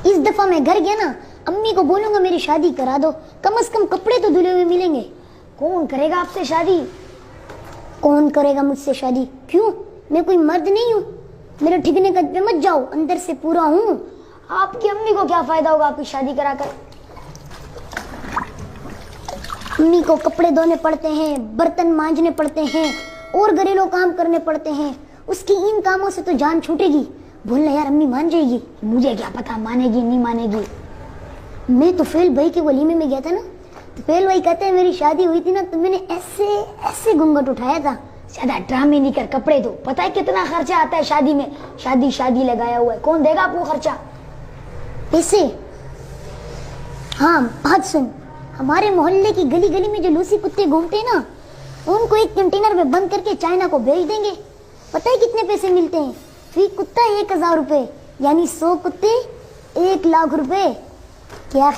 इस दफा मैं घर गया ना, अम्मी को बोलूंगा मेरी शादी करा दो, कम से कम कपड़े तो धुले हुए मिलेंगे। कौन करेगा आपसे शादी? कौन करेगा मुझसे शादी? क्यों, मैं कोई मर्द नहीं हूँ? मेरे ठिकने कद पे मत जाओ, अंदर से पूरा हूँ। आपकी अम्मी को क्या फायदा होगा आपकी शादी कराकर? अम्मी को कपड़े धोने पड़ते हैं, बर्तन मांजने पड़ते हैं और घरेलू काम करने पड़ते हैं। उसकी इन कामों से तो जान छूटेगी। बोलना यार, अम्मी मान जाएगी। मुझे क्या पता मानेगी नहीं मानेगी। मैं तो फेल भाई के वलीमे में गया था ना, तो फेल भाई कहते हैं मेरी शादी हुई थी ना तो मैंने ऐसे ऐसे घूंघट उठाया था। ज्यादा ड्रामे नहीं कर, कपड़े दो। पता है कितना खर्चा आता है शादी में? शादी शादी लगाया हुआ है, कौन देगा आपको खर्चा? पैसे? हाँ बात सुन, हमारे मोहल्ले की गली गली में जो लूसी कुत्ते घूमते हैं ना, उनको एक कंटेनर में बंद करके चाइना को भेज देंगे। पता है कितने पैसे मिलते हैं? फी कुत्ता 1000 रुपए, यानी 100 कुत्ते 1 लाख रुपए। क्या